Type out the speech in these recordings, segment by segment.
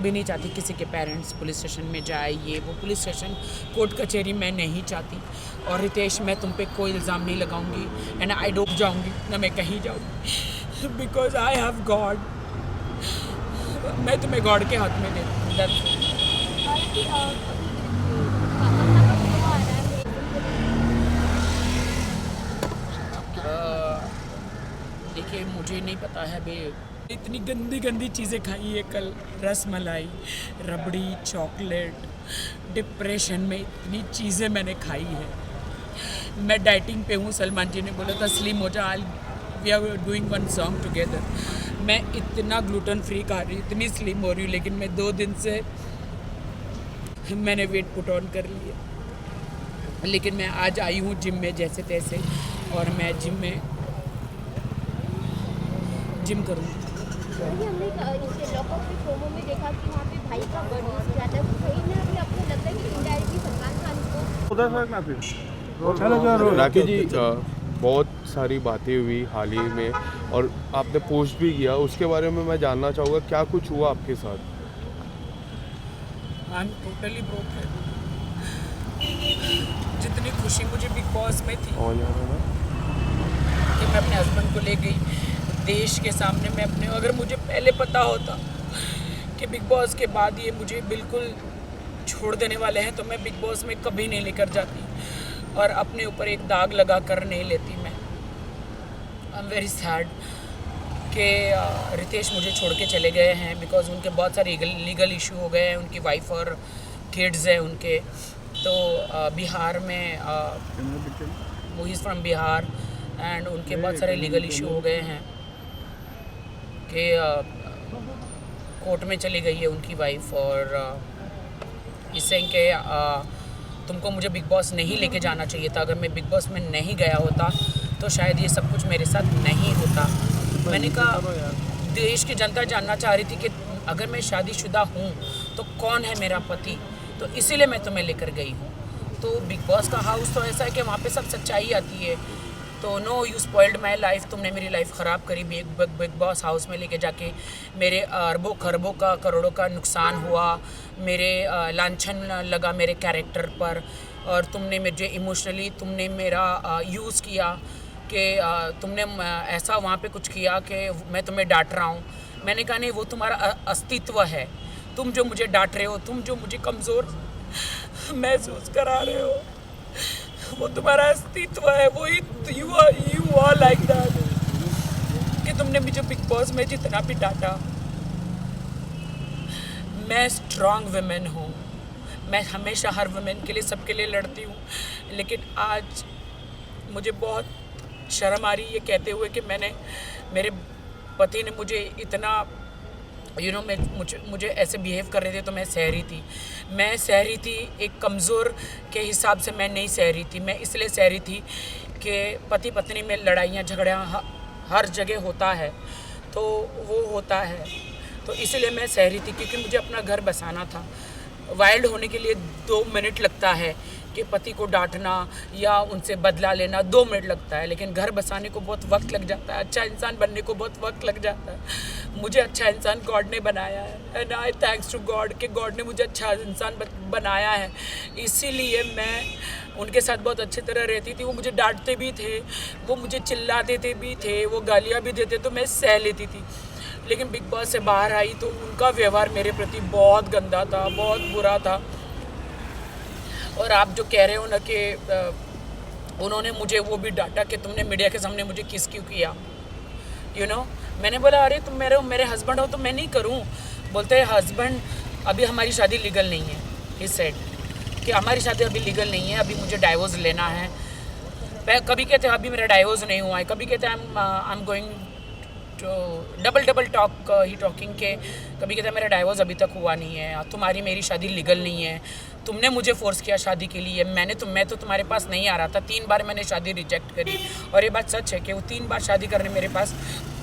भी नहीं चाहती किसी के पेरेंट्स पुलिस स्टेशन में जाए, ये वो पुलिस स्टेशन कोर्ट कचहरी मैं नहीं चाहती। और रितेश, मैं तुम पे कोई इल्ज़ाम नहीं लगाऊंगी एंड आई डूब जाऊंगी ना मैं कहीं जाऊंगी, बिकॉज आई हैव गॉड। मैं तुम्हें गॉड के हाथ में दे दूँ। देखिए, मुझे नहीं पता है बे, इतनी गंदी गंदी चीज़ें खाई है कल, रस मलाई, रबड़ी, चॉकलेट, डिप्रेशन में इतनी चीज़ें मैंने खाई है। मैं डाइटिंग पे हूँ, सलमान जी ने बोला था स्लिम हो जा, we are doing one song together. मैं इतना ग्लूटेन फ्री खा रही हूँ, इतनी स्लिम हो रही हूँ, लेकिन मैं 2 दिन से मैंने वेट पुट ऑन कर लिया। लेकिन मैं आज आई हूँ जिम में जैसे तैसे, और मैं जिम करूँगी। हमने इसे लॉकअप के प्रोमो में देखा कि वहाँ पे भाई का बर्थडे किया था, कहीं ना कहीं आपको लगता है कि इनडायरेक्टली सलमान खान को राखी जी, बहुत सारी बातें हुई हाल ही में और आपने पोस्ट भी किया, उसके बारे में मैं जानना चाहूँगा क्या कुछ हुआ आपके साथ? आई एम टोटली ब्रोक है। जितनी खुशी मुझे बिग बॉस में थी कि मैं अपने हस्बैंड को ले गई देश के सामने, मैं अपने, अगर मुझे पहले पता होता कि बिग बॉस के बाद ये मुझे बिल्कुल छोड़ देने वाले हैं तो मैं बिग बॉस में कभी नहीं लेकर जाती और अपने ऊपर एक दाग लगा कर नहीं लेती। मैं आई एम वेरी सैड कि रितेश मुझे छोड़ के चले गए हैं, बिकॉज उनके बहुत सारे लीगल इशू हो गए हैं, उनकी वाइफ और किड्स हैं उनके। तो बिहार में, वो इज़ फ्रॉम बिहार एंड उनके बहुत सारे लीगल इशू हो गए हैं कि कोर्ट में चली गई है उनकी वाइफ, और इससे कि तुमको मुझे बिग बॉस नहीं लेके जाना चाहिए था। अगर मैं बिग बॉस में नहीं गया होता तो शायद ये सब कुछ मेरे साथ नहीं होता। मैंने कहा, देश की जनता जानना चाह रही थी कि अगर मैं शादीशुदा हूँ तो कौन है मेरा पति, तो इसीलिए मैं तुम्हें लेकर गई हूँ। तो बिग बॉस का हाउस तो ऐसा है कि वहाँ पे सब सच्चाई आती है। तो no, you spoiled my life, तुमने मेरी लाइफ ख़राब करी बिग बॉस हाउस में लेके जाके। मेरे अरबों खरबों का, करोड़ों का नुकसान हुआ, मेरे लांछन लगा मेरे कैरेक्टर पर, और तुमने मुझे इमोशनली तुमने मेरा यूज़ किया कि तुमने ऐसा वहाँ पे कुछ किया कि मैं तुम्हें डांट रहा हूँ। मैंने कहा नहीं, वो तुम्हारा अस्तित्व है, तुम जो मुझे डांट रहे हो, तुम जो मुझे कमज़ोर महसूस करा रहे हो, वो तुम्हारा अस्तित्व है, वही यू आर लाइक दैट। कि तुमने मुझे बिग बॉस में जितना भी डांटा, मैं स्ट्रॉन्ग वुमेन हूँ, मैं हमेशा हर वुमेन के लिए, सबके लिए लड़ती हूँ। लेकिन आज मुझे बहुत शर्म आ रही है ये कहते हुए कि मेरे पति ने मुझे इतना मुझे ऐसे बिहेव कर रहे थे तो मैं सह रही थी। एक कमज़ोर के हिसाब से मैं नहीं सह रही थी। मैं इसलिए सह रही थी कि पति पत्नी में लड़ाइयाँ झगड़ियाँ हर जगह होता है, तो वो होता है, तो इसलिए मैं सह रही थी, क्योंकि मुझे अपना घर बसाना था। वाइल्ड होने के लिए 2 मिनट लगता है कि पति को डांटना या उनसे बदला लेना 2 मिनट लगता है, लेकिन घर बसाने को बहुत वक्त लग जाता है, अच्छा इंसान बनने को बहुत वक्त लग जाता है। मुझे अच्छा इंसान गॉड ने बनाया है and I thanks to God कि गॉड ने मुझे अच्छा इंसान बनाया है। इसीलिए मैं उनके साथ बहुत अच्छी तरह रहती थी। वो मुझे डांटते भी थे, वो मुझे चिल्ला देते भी थे, वो गालियाँ भी देते, तो मैं सह लेती थी। लेकिन बिग बॉस से बाहर आई तो उनका व्यवहार मेरे प्रति बहुत गंदा था, बहुत बुरा था। और आप जो कह रहे हो ना कि उन्होंने मुझे वो भी डांटा कि तुमने मीडिया के सामने मुझे किस क्यों किया, मैंने बोला अरे तुम मेरे हस्बैंड हो तो मैं नहीं करूं। बोलते हैं हस्बैंड, अभी हमारी शादी लीगल नहीं है। ही सेड कि हमारी शादी अभी लीगल नहीं है, अभी मुझे डाइवोर्स लेना है। कभी कहते हैं अभी मेरा डाइवोर्स नहीं हुआ है, कभी कहते हैं I am going to double talk ही टॉकिंग के, कभी कहते हैं मेरा डाइवोर्स अभी तक हुआ नहीं है, तुम्हारी मेरी शादी लीगल नहीं है, तुमने मुझे फोर्स किया शादी के लिए, मैं तो तुम्हारे पास नहीं आ रहा था, 3 बार मैंने शादी रिजेक्ट करी। और ये बात सच है कि वो 3 बार शादी करने मेरे पास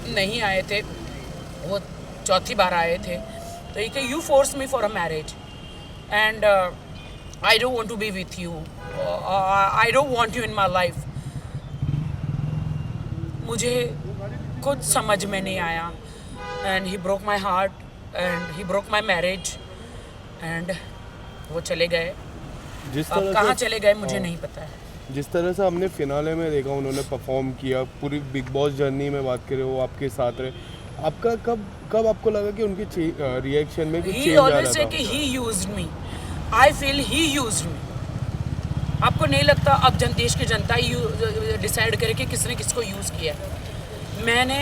नहीं आए थे, वो 4थी बार आए थे। तो ये कि you force me for a marriage and I don't want to be with you, I don't want you in my life. मुझे कुछ समझ में नहीं आया and he broke my heart and he broke my marriage and वो चले गए। जिस अब तरह कहाँ से चले गए मुझे नहीं पता है। जिस तरह से हमने फिनाले में देखा उन्होंने परफॉर्म किया, पूरी बिग बॉस जर्नी में बात करें वो आपके साथ रहे, आपका कब आपको लगा कि उनके रिएक्शन में कुछ He चेंज आ always रहा say था? कि he used me. I feel he used me. आपको नहीं लगता अब देश की जनता ही डिसाइड करे कि किसने किसको यूज़ किया है? मैंने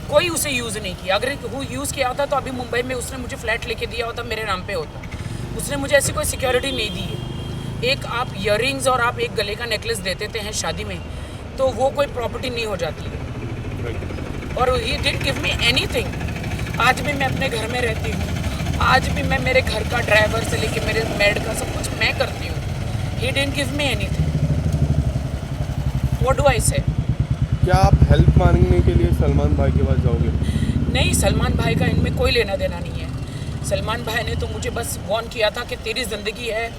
कोई उसे यूज़ नहीं किया। अगर वो यूज़ किया होता तो अभी मुंबई में उसने मुझे फ्लैट लेके दिया होता, मेरे नाम पे होता। उसने मुझे ऐसी कोई सिक्योरिटी नहीं दी है। एक आप इयररिंग्स और आप एक गले का नेकलेस दे देते हैं शादी में, तो वो कोई प्रॉपर्टी नहीं हो जाती है। और he didn't give me anything. आज भी मैं अपने घर में रहती हूँ, आज भी मैं मेरे घर का ड्राइवर से लेके मेरे मेड का सब कुछ मैं करती हूँ। He didn't give me anything. What do I से? क्या आप हेल्प मांगने के लिए सलमान भाई के पास जाओगे? नहीं, सलमान भाई का इनमें कोई लेना देना नहीं है। सलमान भाई ने तो मुझे बस वार्न किया था कि तेरी ज़िंदगी है,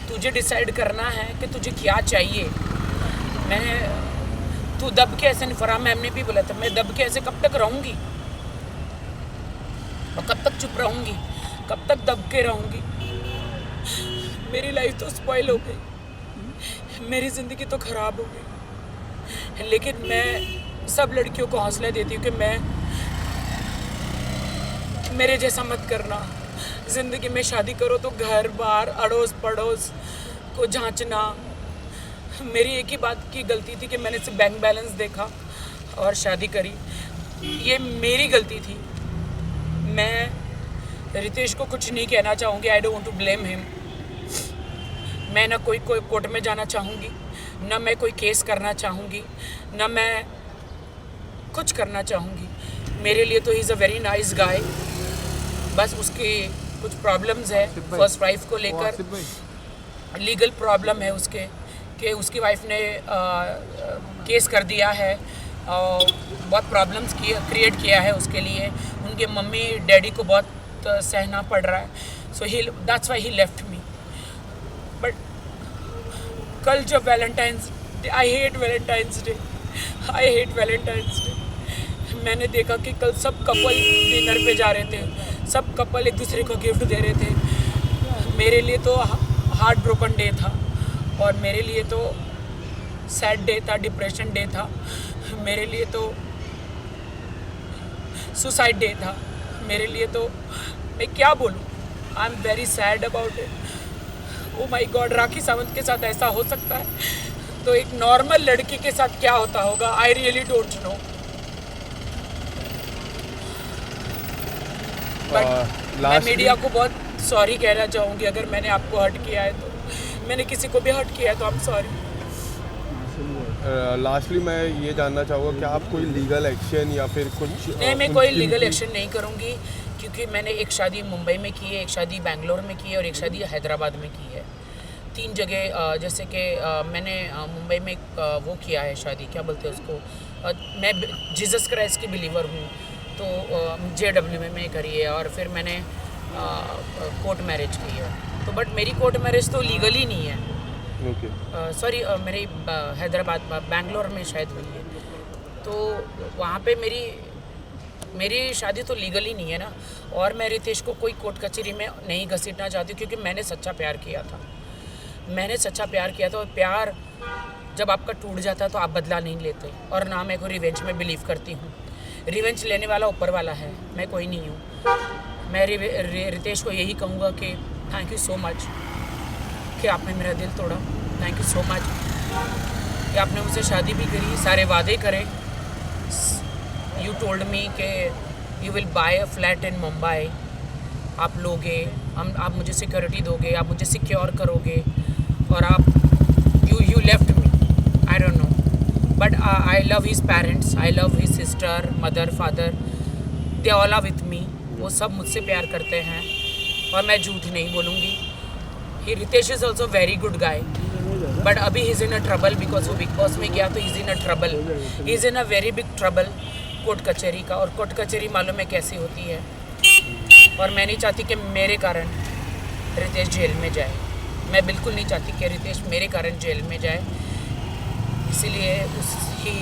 तुझे डिसाइड करना है कि तुझे क्या चाहिए। तू दब के ऐसे नहीं, फराह मैम ने भी बोला था, मैं दब के ऐसे कब तक रहूँगी और कब तक चुप रहूँगी, कब तक दब के रहूँगी? मेरी लाइफ तो स्पॉइल हो गई, मेरी ज़िंदगी तो ख़राब हो गई। लेकिन मैं सब लड़कियों को हौसला देती हूँ कि मेरे जैसा मत करना। ज़िंदगी में शादी करो तो घर बार अड़ोस पड़ोस को जांचना। मेरी एक ही बात की गलती थी कि मैंने सिर्फ बैंक बैलेंस देखा और शादी करी। ये मेरी गलती थी। मैं रितेश को कुछ नहीं कहना चाहूँगी। I don't want to blame him. मैं ना कोई कोर्ट में जाना चाहूँगी, ना मैं कोई केस करना चाहूँगी, ना मैं कुछ करना चाहूँगी। मेरे लिए तो he is a very nice guy. बस उसके कुछ प्रॉब्लम्स है फर्स्ट वाइफ को लेकर, लीगल प्रॉब्लम है उसके कि उसकी वाइफ ने केस कर दिया है और बहुत प्रॉब्लम्स क्रिएट किया है उसके लिए। उनके मम्मी डैडी को बहुत सहना पड़ रहा है। So he that's why he left me. But कल जब Valentine's Day, I hate Valentine's Day, I hate Valentine's Day. मैंने देखा कि कल सब कपल डिनर पे जा रहे थे, सब कपल एक दूसरे को गिफ्ट दे रहे थे। मेरे लिए तो हार्ट ब्रोकन डे था और मेरे लिए तो सैड डे था, डिप्रेशन डे था, मेरे लिए तो सुसाइड डे था, मेरे लिए तो मैं क्या बोलूँ। I am very sad about it. Oh my God, Rakhi Sawant के साथ ऐसा हो सकता है तो एक नॉर्मल लड़की के साथ क्या होता होगा? I really don't know. But मैं मीडिया को बहुत सॉरी कहना चाहूँगी अगर मैंने आपको हर्ट किया है तो। मैंने किसी को भी हर्ट किया है तो आई एम सॉरी। लास्टली मैं ये जानना चाहूँगा कि आप कोई लीगल एक्शन या फिर कुछ? नहीं, मैं कोई लीगल एक्शन नहीं करूँगी क्योंकि मैंने एक शादी मुंबई में की है, एक शादी बेंगलोर में की है और एक शादी हैदराबाद में की है। 3 जगह जैसे कि मैंने मुंबई में वो किया है शादी, क्या बोलते हैं उसको, मैं जीसस क्राइस्ट की बिलीवर हूँ तो JW में मैं करी है। और फिर मैंने कोर्ट मैरिज की है तो बट मेरी कोर्ट मैरिज तो लीगली नहीं है। सॉरी, मेरी हैदराबाद बेंगलोर में शायद हुई है तो वहाँ पे मेरी शादी तो लीगली नहीं है ना। और मैं रितेश को कोई कोर्ट कचहरी में नहीं घसीटना चाहती क्योंकि मैंने सच्चा प्यार किया था। मैंने सच्चा प्यार किया था और प्यार जब आपका टूट जाता है तो आप बदला नहीं लेते। और ना मैं कोई रिवेंज में बिलीव करती हूँ। रिवेंज लेने वाला ऊपर वाला है, मैं कोई नहीं हूँ। मैं रितेश को यही कहूँगा कि थैंक यू सो मच कि आपने मेरा दिल तोड़ा। थैंक यू सो मच कि आपने मुझसे शादी भी करी, सारे वादे करे। यू टोल्ड मी कि you will buy a flat in Mumbai. आप लोगे, आप मुझे सिक्योरिटी दोगे, आप मुझे सिक्योर करोगे और आप you left me. I don't know but I love his parents, I love his sister, mother, father, they all are with me. वो सब मुझसे प्यार करते हैं और मैं झूठ नहीं बोलूँगी। He Ritesh is also very good guy but अभी he is in a trouble because वो बिग बॉस में गया तो he is in a trouble, he is in a very big trouble court कचहरी का। और कोर्ट कचहरी मालूम है कैसी होती है और मैं नहीं चाहती कि मेरे कारण रितेश जेल में जाए। मैं बिल्कुल नहीं चाहती कि रितेश मेरे कारण जेल में जाए। इसीलिए उसकी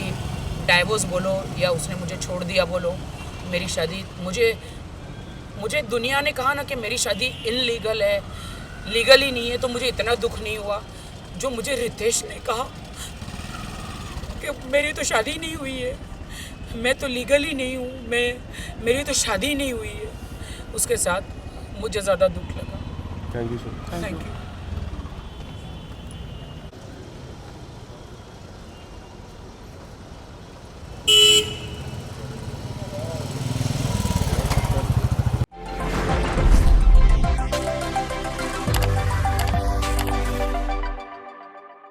डाइवोर्स बोलो या उसने मुझे छोड़ दिया बोलो, मेरी शादी, मुझे मुझे दुनिया ने कहा ना कि मेरी शादी इनलीगल है, लीगल ही नहीं है, तो मुझे इतना दुख नहीं हुआ। जो मुझे रितेश ने कहा कि मेरी तो शादी नहीं हुई है, मैं तो लीगल ही नहीं हूँ, मेरी तो शादी नहीं हुई है, उसके साथ मुझे ज़्यादा दुख लगा। Thank you sir. Thank you.